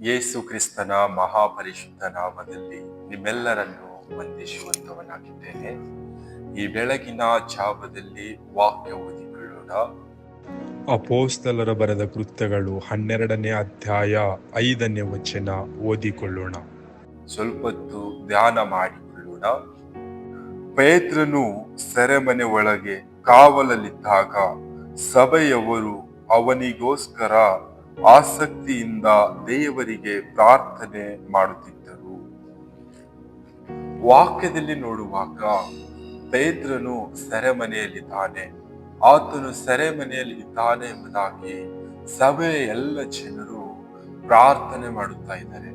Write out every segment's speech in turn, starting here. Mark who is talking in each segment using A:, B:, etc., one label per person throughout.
A: ಯೇಸು ಕ್ರಿಸ್ತನ ಮಹಾಪರಿಶುದ್ಧ ನಾಮದಲ್ಲಿ ನಿಮ್ಮೆಲ್ಲರನ್ನು ವಂದಿಸುವಂತವನಾಗಿದ್ದೇನೆ. ಈ ಬೆಳಗಿನ ಜಾವದಲ್ಲಿ ವಾಕ್ಯ ಓದಿಕೊಳ್ಳೋಣ.
B: ಅಪೋಸ್ತಲರ ಬರೆದ ಕೃತ್ಯಗಳು 12ನೇ ಅಧ್ಯಾಯ 5ನೇ ವಚನ ಓದಿಕೊಳ್ಳೋಣ.
A: ಸ್ವಲ್ಪ ಹೊತ್ತು ಧ್ಯಾನ ಮಾಡಿಕೊಳ್ಳೋಣ. ಪೇತ್ರನು ಸೆರೆಮನೆ ಒಳಗೆ ಕಾವಲಲ್ಲಿದ್ದಾಗ ಸಭೆಯವರು ಅವನಿಗೋಸ್ಕರ ಆಸಕ್ತಿಯಿಂದ ದೇವರಿಗೆ ಪ್ರಾರ್ಥನೆ ಮಾಡುತ್ತಿದ್ದರು. ವಾಕ್ಯದಲ್ಲಿ ನೋಡುವಾಗ ಪೇತ್ರನು ಸೆರೆಮನೆಯಲ್ಲಿದ್ದಾನೆ, ಆತನು ಸೆರೆಮನೆಯಲ್ಲಿ ಇದ್ದಾನೆ ಎಂಬುದಾಗಿ ಸಭೆಯ ಎಲ್ಲ ಜನರು ಪ್ರಾರ್ಥನೆ ಮಾಡುತ್ತಾ ಇದ್ದಾರೆ.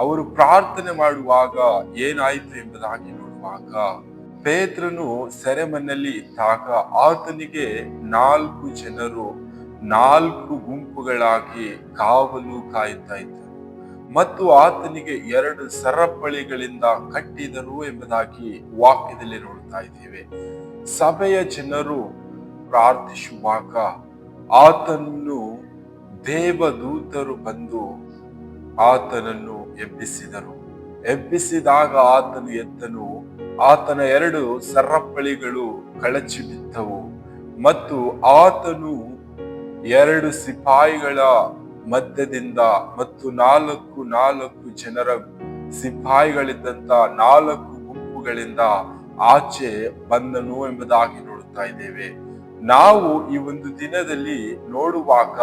A: ಅವರು ಪ್ರಾರ್ಥನೆ ಮಾಡುವಾಗ ಏನಾಯಿತು ಎಂಬುದಾಗಿ ನೋಡುವಾಗ, ಪೇತ್ರನು ಸೆರೆಮನೆಯಲ್ಲಿ ಇದ್ದಾಗ ಆತನಿಗೆ 4 ಜನರು 4 ಗುಂಪುಗಳಾಗಿ ಕಾವಲು ಕಾಯುತ್ತಾ ಇದ್ದರು ಮತ್ತು ಆತನಿಗೆ 2 ಸರಪಳಿಗಳಿಂದ ಕಟ್ಟಿದರು ಎಂಬುದಾಗಿ ವಾಕ್ಯದಲ್ಲಿ ನೋಡ್ತಾ ಇದ್ದೇವೆ. ಸಭೆಯ ಜನರು ಪ್ರಾರ್ಥಿಸುವಾಗ ಆತನನ್ನು ದೇವದೂತರು ಬಂದು ಆತನನ್ನು ಎಬ್ಬಿಸಿದರು. ಎಬ್ಬಿಸಿದಾಗ ಆತನು ಎದ್ದನು, ಆತನ 2 ಸರಪಳಿಗಳು ಕಳಚಿ ಬಿದ್ದವು ಮತ್ತು ಆತನು 2 ಸಿಪಾಯಿಗಳ ಮಧ್ಯದಿಂದ ಮತ್ತು 4 ಜನರ ಸಿಪಾಯಿಗಳಿದ್ದಂತ 4 ಗುಂಪುಗಳಿಂದ ಆಚೆ ಬಂದನು ಎಂಬುದಾಗಿ ನೋಡುತ್ತಾ ಇದ್ದೇವೆ. ನಾವು ಈ ಒಂದು ದಿನದಲ್ಲಿ ನೋಡುವಾಗ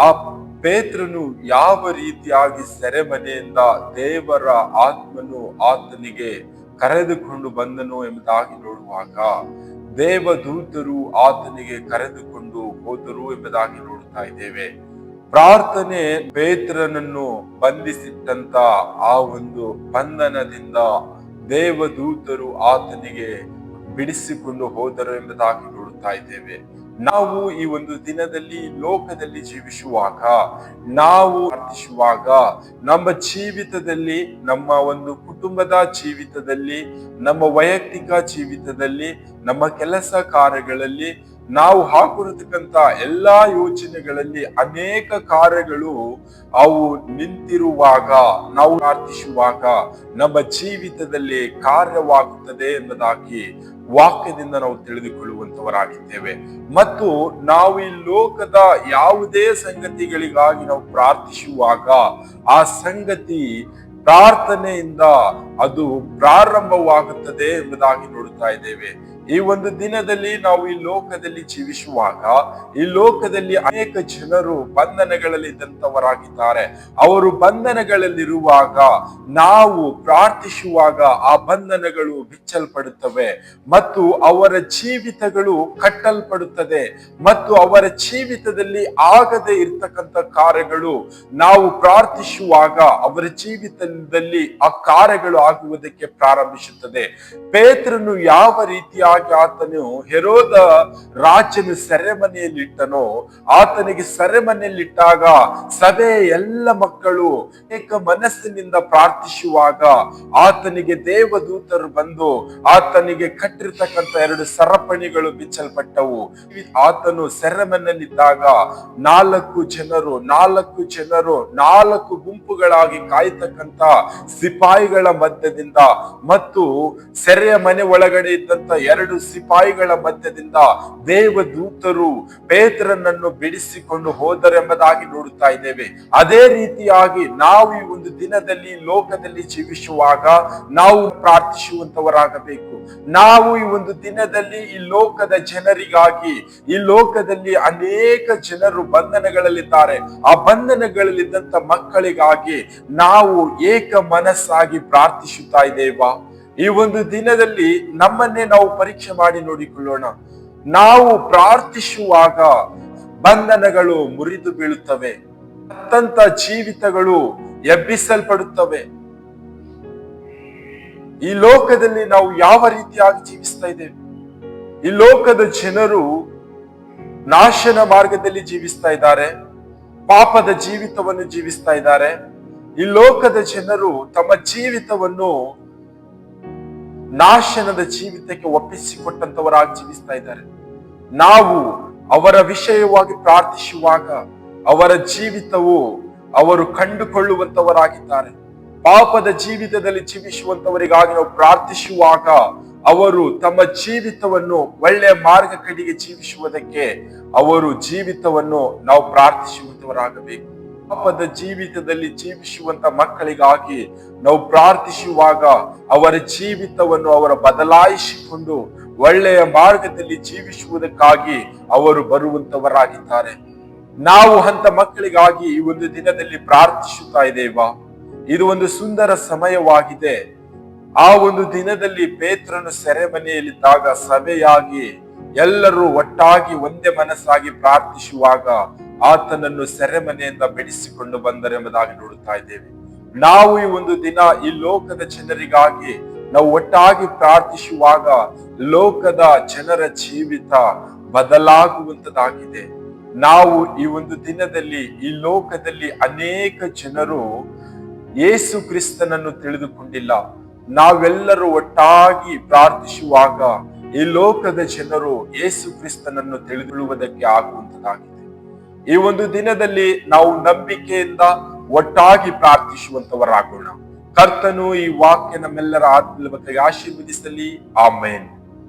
A: ಆ ಪೇತ್ರನು ಯಾವ ರೀತಿಯಾಗಿ ಸೆರೆಮನೆಯಿಂದ ದೇವರ ಆತ್ಮನು ಆತನಿಗೆ ಕರೆದುಕೊಂಡು ಬಂದನು ಎಂಬುದಾಗಿ ನೋಡುವಾಗ, ದೇವದೂತರು ಆತನಿಗೆ ಕರೆದುಕೊಂಡು ಹೋದರು ಎಂಬುದಾಗಿ ನೋಡುತ್ತಾ ಇದ್ದೇವೆ. ಪ್ರಾರ್ಥನೆ ಪೇತ್ರನನ್ನು ಬಂಧಿಸಿಟ್ಟಂತ ಆ ಒಂದು ಬಂಧನದಿಂದ ದೇವದೂತರು ಆತನಿಗೆ ಬಿಡಿಸಿಕೊಂಡು ಹೋದರು ಎಂಬುದಾಗಿ ನೋಡುತ್ತಾ ಇದ್ದೇವೆ. ನಾವು ಈ ಒಂದು ದಿನದಲ್ಲಿ ಲೋಕದಲ್ಲಿ ಜೀವಿಸುವಾಗ, ನಾವು ಪ್ರಾರ್ಥಿಸುವಾಗ, ನಮ್ಮ ಜೀವಿತದಲ್ಲಿ, ನಮ್ಮ ಒಂದು ಕುಟುಂಬದ ಜೀವಿತದಲ್ಲಿ, ನಮ್ಮ ವೈಯಕ್ತಿಕ ಜೀವಿತದಲ್ಲಿ, ನಮ್ಮ ಕೆಲಸ ಕಾರ್ಯಗಳಲ್ಲಿ, ನಾವು ಹಾಕಿರತಕ್ಕಂತ ಎಲ್ಲಾ ಯೋಚನೆಗಳಲ್ಲಿ ಅನೇಕ ಕಾರ್ಯಗಳು ಅವು ನಿಂತಿರುವಾಗ, ನಾವು ಪ್ರಾರ್ಥಿಸುವಾಗ ನಮ್ಮ ಜೀವಿತದಲ್ಲಿ ಕಾರ್ಯವಾಗುತ್ತದೆ ಎಂಬುದಾಗಿ ವಾಕ್ಯದಿಂದ ನಾವು ತಿಳಿದುಕೊಳ್ಳುವಂತವರಾಗಿದ್ದೇವೆ. ಮತ್ತು ನಾವು ಈ ಲೋಕದ ಯಾವುದೇ ಸಂಗತಿಗಳಿಗಾಗಿ ನಾವು ಪ್ರಾರ್ಥಿಸುವಾಗ ಆ ಸಂಗತಿ ಪ್ರಾರ್ಥನೆಯಿಂದ ಅದು ಪ್ರಾರಂಭವಾಗುತ್ತದೆ ಎಂಬುದಾಗಿ ನೋಡುತ್ತಾ ಇದ್ದೇವೆ. ಈ ಒಂದು ದಿನದಲ್ಲಿ ನಾವು ಈ ಲೋಕದಲ್ಲಿ ಜೀವಿಸುವಾಗ, ಈ ಲೋಕದಲ್ಲಿ ಅನೇಕ ಜನರು ಬಂಧನಗಳಲ್ಲಿ ಇದ್ದಂತವರಾಗಿದ್ದಾರೆ. ಅವರು ಬಂಧನಗಳಲ್ಲಿರುವಾಗ ನಾವು ಪ್ರಾರ್ಥಿಸುವಾಗ ಆ ಬಂಧನಗಳು ಬಿಚ್ಚಲ್ಪಡುತ್ತವೆ ಮತ್ತು ಅವರ ಜೀವಿತಗಳು ಕಟ್ಟಲ್ಪಡುತ್ತದೆ ಮತ್ತು ಅವರ ಜೀವಿತದಲ್ಲಿ ಆಗದೆ ಇರ್ತಕ್ಕಂಥ ಕಾರ್ಯಗಳು ನಾವು ಪ್ರಾರ್ಥಿಸುವಾಗ ಅವರ ಜೀವಿತದಲ್ಲಿ ಆ ಕಾರ್ಯಗಳು ಆಗುವುದಕ್ಕೆ ಪ್ರಾರಂಭಿಸುತ್ತದೆ. ಪೇತ್ರನು ಯಾವ ರೀತಿಯಾಗಿ ಆತನು ಹೆರೋದ ರಾಜನು ಸೆರೆಮನೆಯಲ್ಲಿಟ್ಟನೋ, ಆತನಿಗೆ ಸೆರೆಮನೆಯಲ್ಲಿಟ್ಟಾಗ ಸಭೆಯ ಎಲ್ಲ ಮಕ್ಕಳು ಏಕ ಮನಸ್ಸಿನಿಂದ ಪ್ರಾರ್ಥಿಸುವಾಗ ಆತನಿಗೆ ದೇವದೂತರು ಬಂದು ಆತನಿಗೆ ಕಟ್ಟಿರ್ತಕ್ಕಂಥ 2 ಸರಪಣಿಗಳು ಬಿಚ್ಚಲ್ಪಟ್ಟವು. ಆತನು ಸೆರೆಮನೆಯಲ್ಲಿದ್ದಾಗ 4 ಜನರು 4 ಗುಂಪುಗಳಾಗಿ ಕಾಯ್ತಕ್ಕಂಥ ಸಿಪಾಯಿಗಳ ಮಧ್ಯದಿಂದ ಮತ್ತು ಸೆರೆಯ ಮನೆ ಒಳಗಡೆ ಇದ್ದಂತ 2 ಸಿಪಾಯಿಗಳ ಮಧ್ಯದಿಂದ ದೇವದೂತರು ಪೇತ್ರನನ್ನು ಬಿಡಿಸಿಕೊಂಡು ಹೋದರೆಂಬುದಾಗಿ ನೋಡುತ್ತಾ ಇದ್ದೇವೆ. ಅದೇ ರೀತಿಯಾಗಿ ನಾವು ಈ ಒಂದು ದಿನದಲ್ಲಿ ಲೋಕದಲ್ಲಿ ಜೀವಿಸುವಾಗ ನಾವು ಪ್ರಾರ್ಥಿಸುವಂತವರಾಗಬೇಕು. ನಾವು ಈ ಒಂದು ದಿನದಲ್ಲಿ ಈ ಲೋಕದ ಜನರಿಗಾಗಿ, ಈ ಲೋಕದಲ್ಲಿ ಅನೇಕ ಜನರು ಬಂಧನಗಳಲ್ಲಿದ್ದಾರೆ, ಆ ಬಂಧನಗಳಲ್ಲಿದ್ದಂತ ಮಕ್ಕಳಿಗಾಗಿ ನಾವು ಏಕ ಮನಸ್ಸಾಗಿ ಪ್ರಾರ್ಥಿಸುತ್ತಾ ಇದ್ದೇವಾ? ಈ ಒಂದು ದಿನದಲ್ಲಿ ನಮ್ಮನ್ನೇ ನಾವು ಪರೀಕ್ಷೆ ಮಾಡಿ ನೋಡಿಕೊಳ್ಳೋಣ. ನಾವು ಪ್ರಾರ್ಥಿಸುವಾಗ ಬಂಧನಗಳು ಮುರಿದು ಬೀಳುತ್ತವೆ, ಸತ್ತಂತ ಜೀವಿತಗಳು ಎಬ್ಬಿಸಲ್ಪಡುತ್ತವೆ. ಈ ಲೋಕದಲ್ಲಿ ನಾವು ಯಾವ ರೀತಿಯಾಗಿ ಜೀವಿಸ್ತಾ ಇದ್ದೇವೆ? ಈ ಲೋಕದ ಜನರು ನಾಶನ ಮಾರ್ಗದಲ್ಲಿ ಜೀವಿಸ್ತಾ ಇದ್ದಾರೆ, ಪಾಪದ ಜೀವಿತವನ್ನು ಜೀವಿಸ್ತಾ ಇದ್ದಾರೆ. ಈ ಲೋಕದ ಜನರು ತಮ್ಮ ಜೀವಿತವನ್ನು ನಾಶನದ ಜೀವಿತಕ್ಕೆ ಒಪ್ಪಿಸಿಕೊಟ್ಟಂತವರಾಗಿ ಜೀವಿಸ್ತಾ ಇದ್ದಾರೆ. ನಾವು ಅವರ ವಿಷಯವಾಗಿ ಪ್ರಾರ್ಥಿಸುವಾಗ ಅವರ ಜೀವಿತವು ಅವರು ಕಂಡುಕೊಳ್ಳುವಂತವರಾಗಿದ್ದಾರೆ. ಪಾಪದ ಜೀವಿತದಲ್ಲಿ ಜೀವಿಸುವಂತವರಿಗಾಗಿ ನಾವು ಪ್ರಾರ್ಥಿಸುವಾಗ ಅವರು ತಮ್ಮ ಜೀವಿತವನ್ನು ಒಳ್ಳೆಯ ಮಾರ್ಗ ಕಡೆಗೆ ಜೀವಿಸುವುದಕ್ಕೆ ಅವರು ಜೀವಿತವನ್ನು ನಾವು ಪ್ರಾರ್ಥಿಸುವಂತವರಾಗಬೇಕು. ಪಾಪದ ಜೀವಿತದಲ್ಲಿ ಜೀವಿಸುವಂತ ಮಕ್ಕಳಿಗಾಗಿ ನಾವು ಪ್ರಾರ್ಥಿಸುವಾಗ ಅವರ ಜೀವಿತವನ್ನು ಅವರು ಬದಲಾಯಿಸಿಕೊಂಡು ಒಳ್ಳೆಯ ಮಾರ್ಗದಲ್ಲಿ ಜೀವಿಸುವುದಕ್ಕಾಗಿ ಅವರು ಬರುವಂತವರಾಗಿದ್ದಾರೆ. ನಾವು ಅಂತ ಮಕ್ಕಳಿಗಾಗಿ ಈ ಒಂದು ದಿನದಲ್ಲಿ ಪ್ರಾರ್ಥಿಸುತ್ತಾ ಇದ್ದೇವಾ? ಇದು ಒಂದು ಸುಂದರ ಸಮಯವಾಗಿದೆ. ಆ ಒಂದು ದಿನದಲ್ಲಿ ಪೇತ್ರನು ಸೆರೆಮನೆಯಲ್ಲಿದ್ದಾಗ ಸಭೆಯಾಗಿ ಎಲ್ಲರೂ ಒಟ್ಟಾಗಿ ಒಂದೇ ಮನಸ್ಸಾಗಿ ಪ್ರಾರ್ಥಿಸುವಾಗ ಆತನನ್ನು ಸೆರೆಮನೆಯಿಂದ ಬಿಡಿಸಿಕೊಂಡು ಬಂದರೆಂಬುದಾಗಿ ನೋಡುತ್ತಾ ಇದ್ದೇವೆ. ನಾವು ಈ ಒಂದು ದಿನ ಈ ಲೋಕದ ಜನರಿಗಾಗಿ ನಾವು ಒಟ್ಟಾಗಿ ಪ್ರಾರ್ಥಿಸುವಾಗ ಲೋಕದ ಜನರ ಜೀವಿತ ಬದಲಾಗುವಂತದಾಗಿದೆ. ನಾವು ಈ ಒಂದು ದಿನದಲ್ಲಿ ಈ ಲೋಕದಲ್ಲಿ ಅನೇಕ ಜನರು ಯೇಸು ಕ್ರಿಸ್ತನನ್ನು ತಿಳಿದುಕೊಂಡಿಲ್ಲ. ನಾವೆಲ್ಲರೂ ಒಟ್ಟಾಗಿ ಪ್ರಾರ್ಥಿಸುವಾಗ ಈ ಲೋಕದ ಜನರು ಯೇಸು ಕ್ರಿಸ್ತನನ್ನು ತಿಳಿದುಕೊಳ್ಳುವುದಕ್ಕೆ ಆಗುವಂತದಾಗಿದೆ. ಈ ಒಂದು ದಿನದಲ್ಲಿ ನಾವು ನಂಬಿಕೆಯಿಂದ ಒಟ್ಟಾಗಿ ಪ್ರಾರ್ಥಿಸುವಂತವರಾಗೋಣ. ಕರ್ತನು ಈ ವಾಕ್ಯ ನಮ್ಮೆಲ್ಲರ ಆತ್ಮೀಯ ಆಶೀರ್ವದಿಸಲಿ. ಆಮೇನ್.